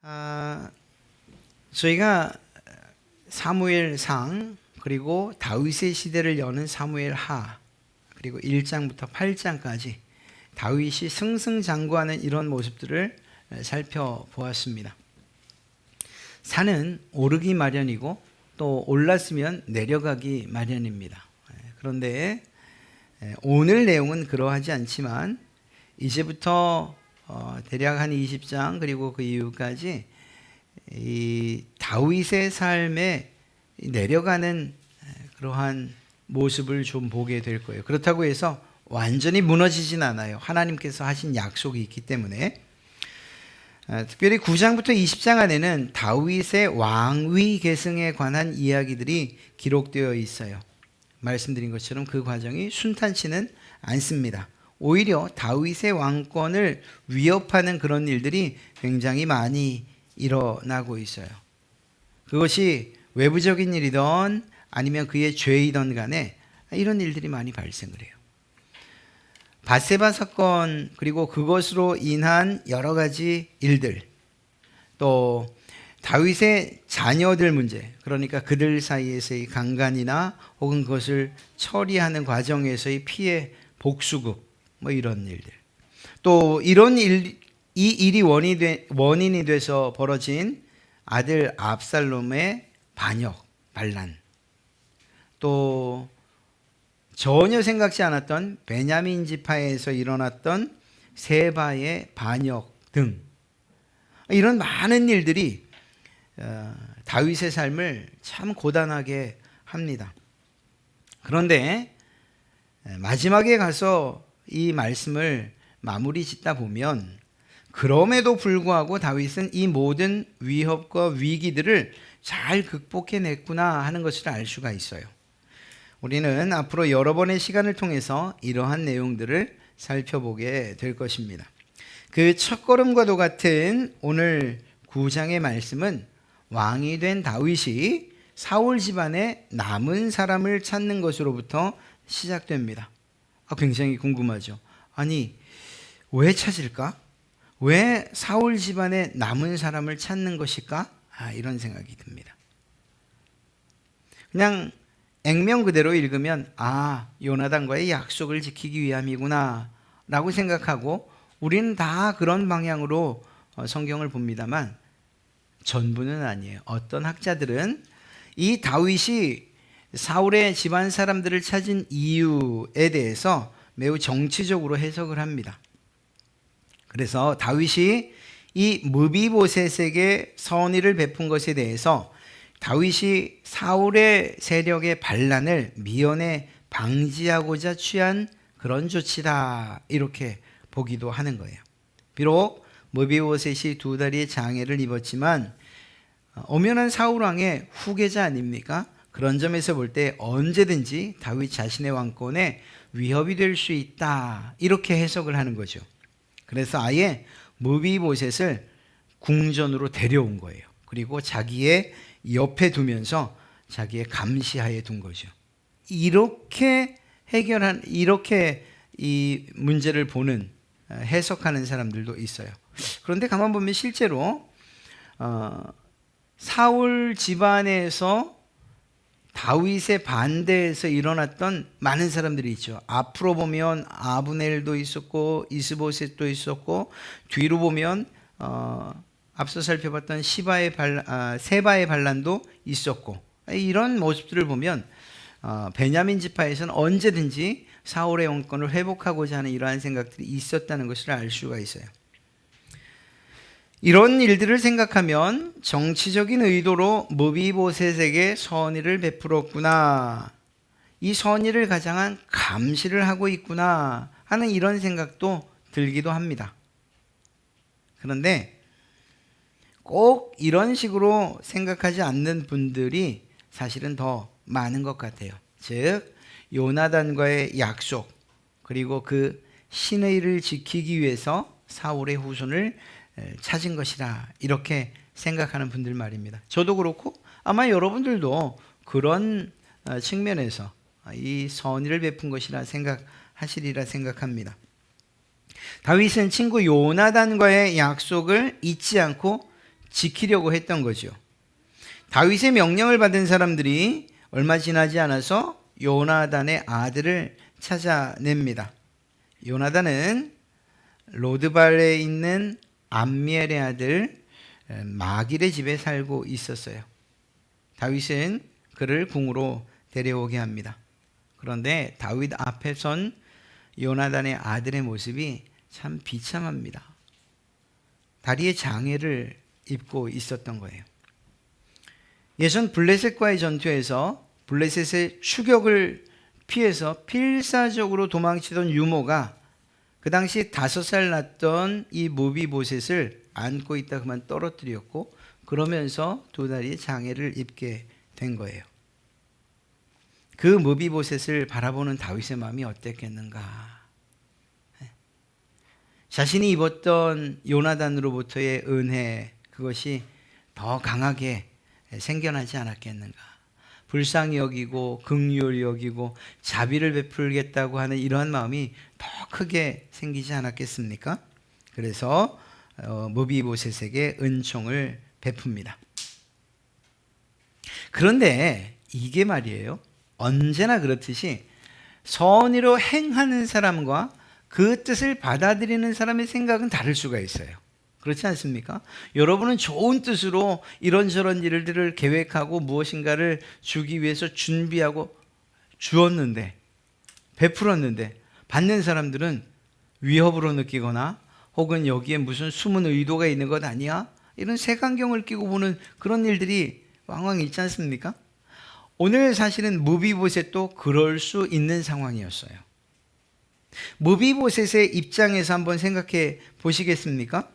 아, 저희가 사무엘상 그리고 다윗의 시대를 여는 사무엘하 그리고 1장부터 8장까지 다윗이 승승장구하는 이런 모습들을 살펴보았습니다. 산은 오르기 마련이고 또 올랐으면 내려가기 마련입니다. 그런데 오늘 내용은 그러하지 않지만 이제부터 대략 한 20장 그리고 그 이후까지 이 다윗의 삶에 내려가는 그러한 모습을 좀 보게 될 거예요. 그렇다고 해서 완전히 무너지진 않아요. 하나님께서 하신 약속이 있기 때문에. 특별히 9장부터 20장 안에는 다윗의 왕위 계승에 관한 이야기들이 기록되어 있어요. 말씀드린 것처럼 그 과정이 순탄치는 않습니다. 오히려 다윗의 왕권을 위협하는 그런 일들이 굉장히 많이 일어나고 있어요. 그것이 외부적인 일이든 아니면 그의 죄이든 간에 이런 일들이 많이 발생을 해요. 밧세바 사건 그리고 그것으로 인한 여러 가지 일들, 또 다윗의 자녀들 문제, 그러니까 그들 사이에서의 강간이나 혹은 그것을 처리하는 과정에서의 피해 복수극, 뭐 이런 일들. 또 이런 이 일이 원인이 돼서 벌어진 아들 압살롬의 반역, 반란. 또 전혀 생각지 않았던 베냐민 지파에서 일어났던 세바의 반역 등 이런 많은 일들이 다윗의 삶을 참 고단하게 합니다. 그런데 마지막에 가서 이 말씀을 마무리 짓다 보면 그럼에도 불구하고 다윗은 이 모든 위협과 위기들을 잘 극복해냈구나 하는 것을 알 수가 있어요. 우리는 앞으로 여러 번의 시간을 통해서 이러한 내용들을 살펴보게 될 것입니다. 그 첫걸음과도 같은 오늘 9장의 말씀은 왕이 된 다윗이 사울 집안의 남은 사람을 찾는 것으로부터 시작됩니다. 굉장히 궁금하죠. 아니, 왜 찾을까? 왜 사울 집안의 남은 사람을 찾는 것일까? 이런 생각이 듭니다. 그냥 액면 그대로 읽으면 요나단과의 약속을 지키기 위함이구나 라고 생각하고 우리는 다 그런 방향으로 성경을 봅니다만 전부는 아니에요. 어떤 학자들은 이 다윗이 사울의 집안 사람들을 찾은 이유에 대해서 매우 정치적으로 해석을 합니다. 그래서 다윗이 이 무비보셋에게 선의를 베푼 것에 대해서 다윗이 사울의 세력의 반란을 미연에 방지하고자 취한 그런 조치다 이렇게 보기도 하는 거예요. 비록 무비보셋이 두 다리의 장애를 입었지만 엄연한 사울 왕의 후계자 아닙니까? 그런 점에서 볼 때 언제든지 다윗 자신의 왕권에 위협이 될 수 있다 이렇게 해석을 하는 거죠. 그래서 아예 무비보셋을 궁전으로 데려온 거예요. 그리고 자기의 옆에 두면서 자기의 감시하에 둔 거죠. 이렇게 이렇게 이 문제를 보는 해석하는 사람들도 있어요. 그런데 가만 보면 실제로 사울 집안에서 다윗의 반대에서 일어났던 많은 사람들이 있죠. 앞으로 보면 아브넬도 있었고 이스보셋도 있었고 뒤로 보면 앞서 살펴봤던 세바의 반란도 있었고 이런 모습들을 보면 베냐민 지파에서는 언제든지 사울의 왕권을 회복하고자 하는 이러한 생각들이 있었다는 것을 알 수가 있어요. 이런 일들을 생각하면 정치적인 의도로 무비보셋에게 선의를 베풀었구나, 이 선의를 가장한 감시를 하고 있구나 하는 이런 생각도 들기도 합니다. 그런데 꼭 이런 식으로 생각하지 않는 분들이 사실은 더 많은 것 같아요. 즉 요나단과의 약속 그리고 그 신의를 지키기 위해서 사울의 후손을 찾은 것이라 이렇게 생각하는 분들 말입니다. 저도 그렇고 아마 여러분들도 그런 측면에서 이 선의를 베푼 것이라 생각하시리라 생각합니다. 다윗은 친구 요나단과의 약속을 잊지 않고 지키려고 했던 거죠. 다윗의 명령을 받은 사람들이 얼마 지나지 않아서 요나단의 아들을 찾아냅니다. 요나단은 로드발에 있는 암미엘의 아들 마길의 집에 살고 있었어요. 다윗은 그를 궁으로 데려오게 합니다. 그런데 다윗 앞에 선 요나단의 아들의 모습이 참 비참합니다. 다리에 장애를 입고 있었던 거예요. 예전 블레셋과의 전투에서 블레셋의 추격을 피해서 필사적으로 도망치던 유모가 그 당시 5살 났던 이 무비보셋을 안고 있다 그만 떨어뜨렸고, 그러면서 두 다리에 장애를 입게 된 거예요. 그 무비보셋을 바라보는 다윗의 마음이 어땠겠는가. 자신이 입었던 요나단으로부터의 은혜, 그것이 더 강하게 생겨나지 않았겠는가. 불쌍히 여기고 긍휼히 여기고 자비를 베풀겠다고 하는 이러한 마음이 더 크게 생기지 않았겠습니까? 그래서 무비보셋에게 은총을 베풉니다. 그런데 이게 말이에요, 언제나 그렇듯이 선의로 행하는 사람과 그 뜻을 받아들이는 사람의 생각은 다를 수가 있어요. 그렇지 않습니까? 여러분은 좋은 뜻으로 이런저런 일들을 계획하고 무엇인가를 주기 위해서 준비하고 주었는데, 베풀었는데, 받는 사람들은 위협으로 느끼거나 혹은 여기에 무슨 숨은 의도가 있는 것 아니야? 이런 색안경을 끼고 보는 그런 일들이 왕왕 있지 않습니까? 오늘 사실은 무비보셋도 그럴 수 있는 상황이었어요. 무비보셋의 입장에서 한번 생각해 보시겠습니까?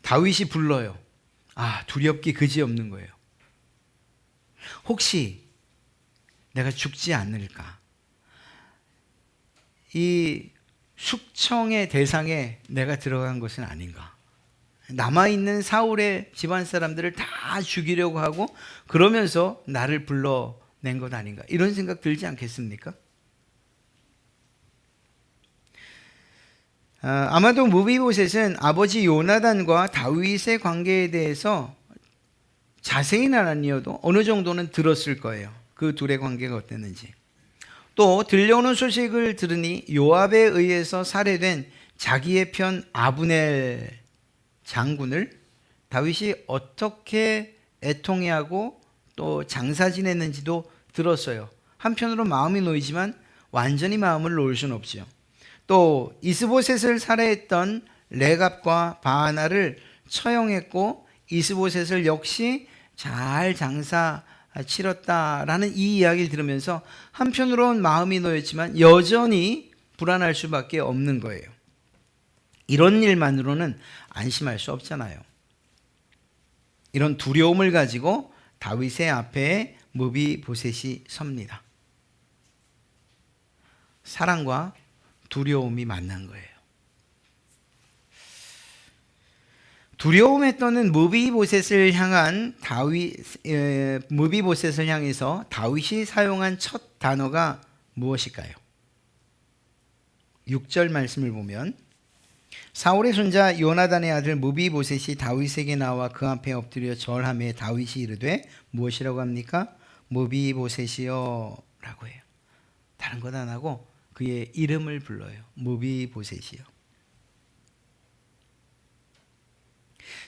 다윗이 불러요. 두렵기 그지없는 거예요. 혹시 내가 죽지 않을까? 이 숙청의 대상에 내가 들어간 것은 아닌가? 남아있는 사울의 집안 사람들을 다 죽이려고 하고 그러면서 나를 불러낸 것 아닌가? 이런 생각 들지 않겠습니까? 아마도 무비보셋은 아버지 요나단과 다윗의 관계에 대해서 자세히는 아니어도 어느 정도는 들었을 거예요. 그 둘의 관계가 어땠는지. 또 들려오는 소식을 들으니 요압에 의해서 살해된 자기의 편 아브넬 장군을 다윗이 어떻게 애통해하고 또 장사 지냈는지도 들었어요. 한편으로 마음이 놓이지만 완전히 마음을 놓을 수는 없죠. 또 이스보셋을 살해했던 레갑과 바하나를 처형했고 이스보셋을 역시 잘 장사 치렀다라는 이 이야기를 들으면서 한편으로는 마음이 놓였지만 여전히 불안할 수밖에 없는 거예요. 이런 일만으로는 안심할 수 없잖아요. 이런 두려움을 가지고 다윗의 앞에 무비보셋이 섭니다. 사랑과 두려움이 만난 거예요. 두려움에 떠는 무비보셋을 향해서 다윗이 사용한 첫 단어가 무엇일까요? 6절 말씀을 보면 사울의 손자 요나단의 아들 무비보셋이 다윗에게 나와 그 앞에 엎드려 절하매 다윗이 이르되 무엇이라고 합니까? 무비보셋이요 라고 해요. 다른 것 안 하고 그의 이름을 불러요. 무비보셋이요.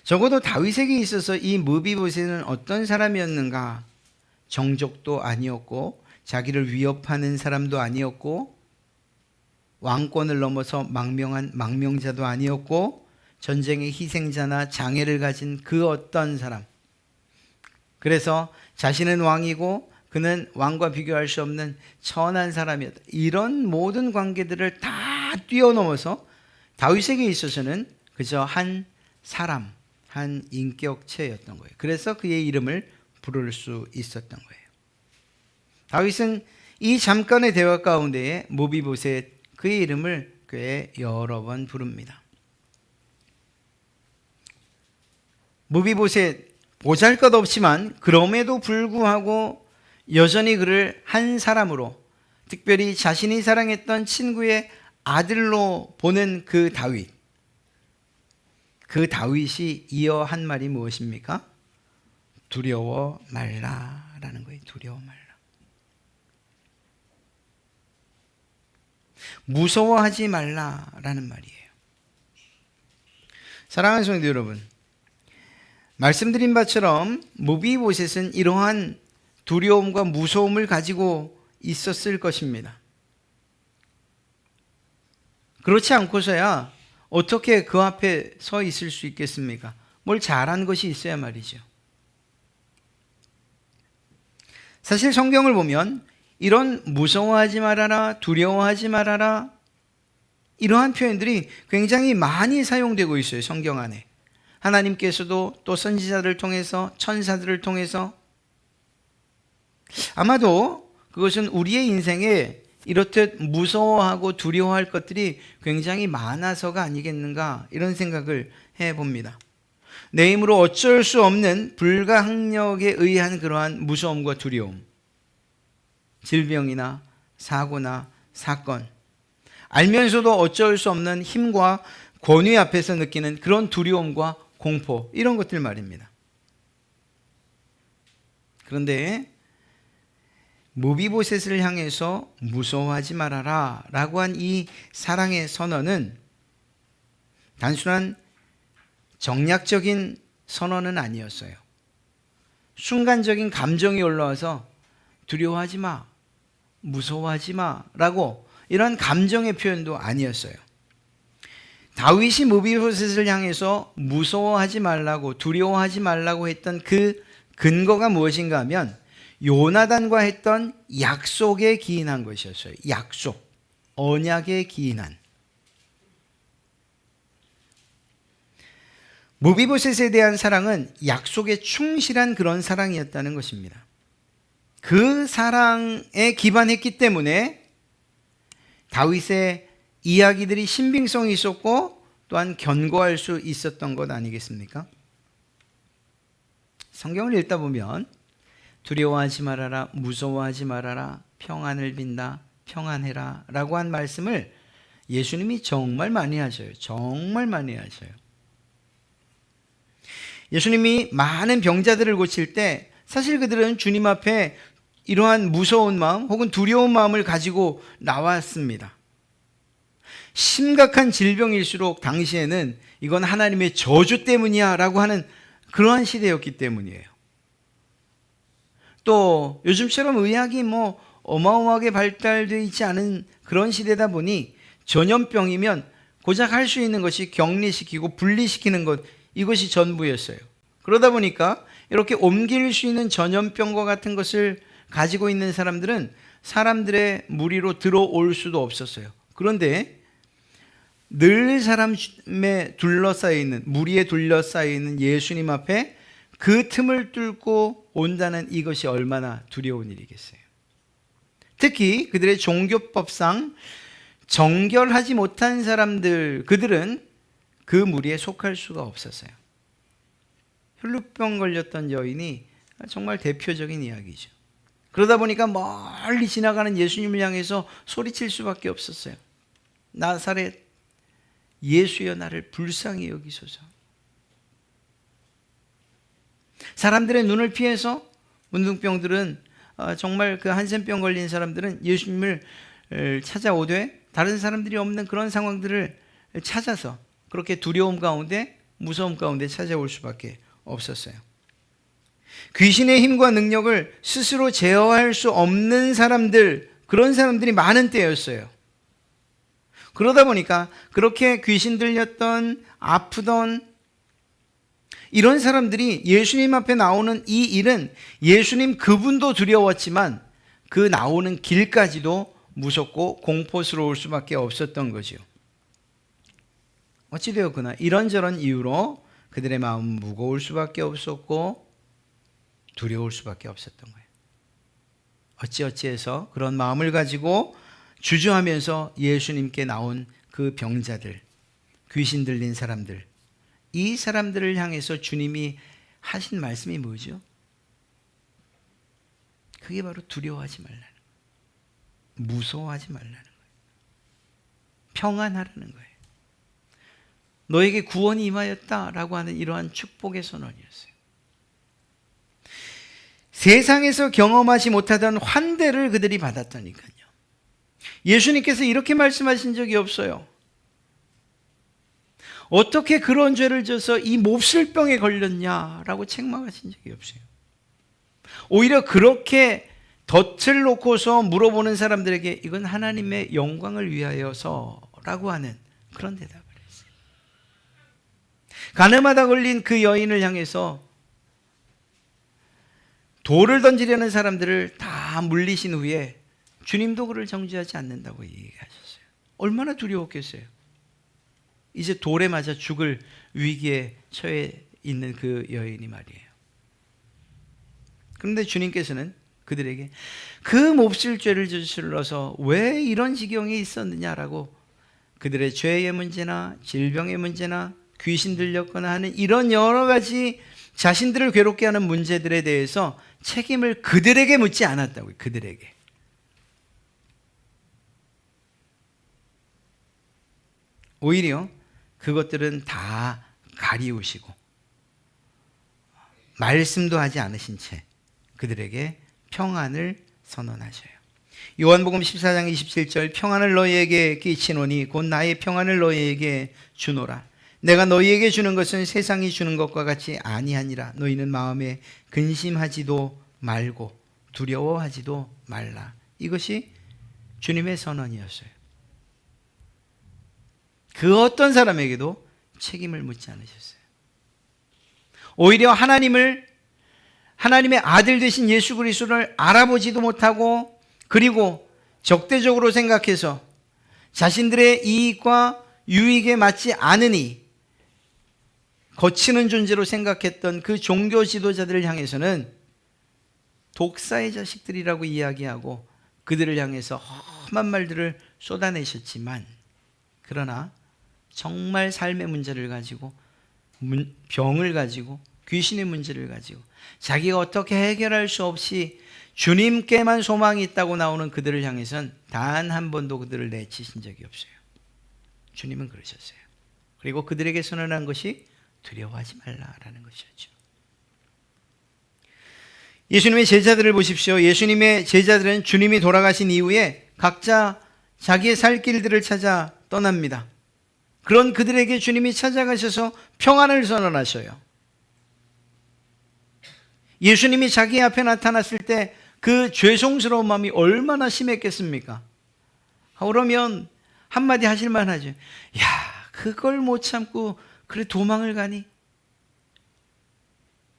적어도 다윗에게 있어서 이 무비보셋은 어떤 사람이었는가? 정족도 아니었고 자기를 위협하는 사람도 아니었고 왕권을 넘어서 망명한 망명자도 아니었고 전쟁의 희생자나 장애를 가진 그 어떤 사람. 그래서 자신은 왕이고 그는 왕과 비교할 수 없는 천한 사람이었다. 이런 모든 관계들을 다 뛰어넘어서 다윗에게 있어서는 그저 한 사람, 한 인격체였던 거예요. 그래서 그의 이름을 부를 수 있었던 거예요. 다윗은 이 잠깐의 대화 가운데에 무비보셋 그의 이름을 꽤 여러 번 부릅니다. 무비보셋 보잘것없지만 그럼에도 불구하고 여전히 그를 한 사람으로, 특별히 자신이 사랑했던 친구의 아들로 보는 그 다윗. 그 다윗이 이어 한 말이 무엇입니까? 두려워 말라라는 거예요. 두려워 말라. 무서워하지 말라라는 말이에요. 사랑하는 성도 여러분, 말씀드린 바처럼 무비보셋은 이러한 두려움과 무서움을 가지고 있었을 것입니다. 그렇지 않고서야 어떻게 그 앞에 서 있을 수 있겠습니까? 뭘 잘한 것이 있어야 말이죠. 사실 성경을 보면 이런 무서워하지 말아라, 두려워하지 말아라, 이러한 표현들이 굉장히 많이 사용되고 있어요. 성경 안에. 하나님께서도 또 선지자들을 통해서, 천사들을 통해서. 아마도 그것은 우리의 인생에 이렇듯 무서워하고 두려워할 것들이 굉장히 많아서가 아니겠는가, 이런 생각을 해봅니다. 내 힘으로 어쩔 수 없는 불가항력에 의한 그러한 무서움과 두려움, 질병이나 사고나 사건, 알면서도 어쩔 수 없는 힘과 권위 앞에서 느끼는 그런 두려움과 공포, 이런 것들 말입니다. 그런데 무비보셋을 향해서 무서워하지 말아라 라고 한 이 사랑의 선언은 단순한 정략적인 선언은 아니었어요. 순간적인 감정이 올라와서 두려워하지 마, 무서워하지 마 라고, 이런 감정의 표현도 아니었어요. 다윗이 무비보셋을 향해서 무서워하지 말라고, 두려워하지 말라고 했던 그 근거가 무엇인가 하면 요나단과 했던 약속에 기인한 것이었어요. 약속, 언약에 기인한. 무비보셋에 대한 사랑은 약속에 충실한 그런 사랑이었다는 것입니다. 그 사랑에 기반했기 때문에 다윗의 이야기들이 신빙성이 있었고 또한 견고할 수 있었던 것 아니겠습니까? 성경을 읽다 보면 두려워하지 말아라, 무서워하지 말아라, 평안을 빈다, 평안해라 라고 한 말씀을 예수님이 정말 많이 하셔요. 정말 많이 하셔요. 예수님이 많은 병자들을 고칠 때 사실 그들은 주님 앞에 이러한 무서운 마음 혹은 두려운 마음을 가지고 나왔습니다. 심각한 질병일수록 당시에는 이건 하나님의 저주 때문이야 라고 하는 그러한 시대였기 때문이에요. 또 요즘처럼 의학이 어마어마하게 발달되어 있지 않은 그런 시대다 보니 전염병이면 고작 할 수 있는 것이 격리시키고 분리시키는 것, 이것이 전부였어요. 그러다 보니까 이렇게 옮길 수 있는 전염병과 같은 것을 가지고 있는 사람들은 사람들의 무리로 들어올 수도 없었어요. 그런데 늘 사람에 둘러싸여 있는, 무리에 둘러싸여 있는 예수님 앞에 그 틈을 뚫고 온다는 이것이 얼마나 두려운 일이겠어요. 특히 그들의 종교법상 정결하지 못한 사람들, 그들은 그 무리에 속할 수가 없었어요. 혈루병 걸렸던 여인이 정말 대표적인 이야기죠. 그러다 보니까 멀리 지나가는 예수님을 향해서 소리칠 수밖에 없었어요. 나사렛 예수여, 나를 불쌍히 여기소서. 사람들의 눈을 피해서 문둥병들은, 정말 그 한센병 걸린 사람들은 예수님을 찾아오되 다른 사람들이 없는 그런 상황들을 찾아서 그렇게 두려움 가운데, 무서움 가운데 찾아올 수밖에 없었어요. 귀신의 힘과 능력을 스스로 제어할 수 없는 사람들, 그런 사람들이 많은 때였어요. 그러다 보니까 그렇게 귀신 들렸던, 아프던 이런 사람들이 예수님 앞에 나오는 이 일은 예수님 그분도 두려웠지만 그 나오는 길까지도 무섭고 공포스러울 수밖에 없었던 거죠. 어찌되었거나 이런저런 이유로 그들의 마음은 무거울 수밖에 없었고 두려울 수밖에 없었던 거예요. 어찌어찌해서 그런 마음을 가지고 주저하면서 예수님께 나온 그 병자들, 귀신 들린 사람들, 이 사람들을 향해서 주님이 하신 말씀이 뭐죠? 그게 바로 두려워하지 말라는 거예요. 무서워하지 말라는 거예요. 평안하라는 거예요. 너에게 구원이 임하였다라고 하는 이러한 축복의 선언이었어요. 세상에서 경험하지 못하던 환대를 그들이 받았다니까요. 예수님께서 이렇게 말씀하신 적이 없어요. 어떻게 그런 죄를 져서 이 몹쓸병에 걸렸냐라고 책망하신 적이 없어요. 오히려 그렇게 덫을 놓고서 물어보는 사람들에게 이건 하나님의 영광을 위하여서라고 하는 그런 대답을 했어요. 가늠하다 걸린 그 여인을 향해서 돌을 던지려는 사람들을 다 물리신 후에 주님도 그를 정죄하지 않는다고 얘기하셨어요. 얼마나 두려웠겠어요. 이제 돌에 맞아 죽을 위기에 처해 있는 그 여인이 말이에요. 그런데 주님께서는 그들에게 그 몹쓸 죄를 저질러서 왜 이런 지경에 있었느냐라고 그들의 죄의 문제나 질병의 문제나 귀신 들렸거나 하는 이런 여러 가지 자신들을 괴롭게 하는 문제들에 대해서 책임을 그들에게 묻지 않았다고요. 그들에게. 오히려 그것들은 다 가리우시고 말씀도 하지 않으신 채 그들에게 평안을 선언하셔요. 요한복음 14장 27절 평안을 너희에게 끼치노니 곧 나의 평안을 너희에게 주노라. 내가 너희에게 주는 것은 세상이 주는 것과 같이 아니하니라. 너희는 마음에 근심하지도 말고 두려워하지도 말라. 이것이 주님의 선언이었어요. 그 어떤 사람에게도 책임을 묻지 않으셨어요. 오히려 하나님의 아들 되신 예수 그리스도를 알아보지도 못하고 그리고 적대적으로 생각해서 자신들의 이익과 유익에 맞지 않으니 거치는 존재로 생각했던 그 종교 지도자들을 향해서는 독사의 자식들이라고 이야기하고 그들을 향해서 험한 말들을 쏟아내셨지만 그러나 정말 삶의 문제를 가지고 병을 가지고 귀신의 문제를 가지고 자기가 어떻게 해결할 수 없이 주님께만 소망이 있다고 나오는 그들을 향해서는 단 한 번도 그들을 내치신 적이 없어요. 주님은 그러셨어요. 그리고 그들에게 선언한 것이 두려워하지 말라라는 것이었죠. 예수님의 제자들을 보십시오. 예수님의 제자들은 주님이 돌아가신 이후에 각자 자기의 살 길들을 찾아 떠납니다. 그런 그들에게 주님이 찾아가셔서 평안을 선언하셔요. 예수님이 자기 앞에 나타났을 때 그 죄송스러운 마음이 얼마나 심했겠습니까? 그러면 한마디 하실만 하죠. 야, 그걸 못 참고 그래 도망을 가니?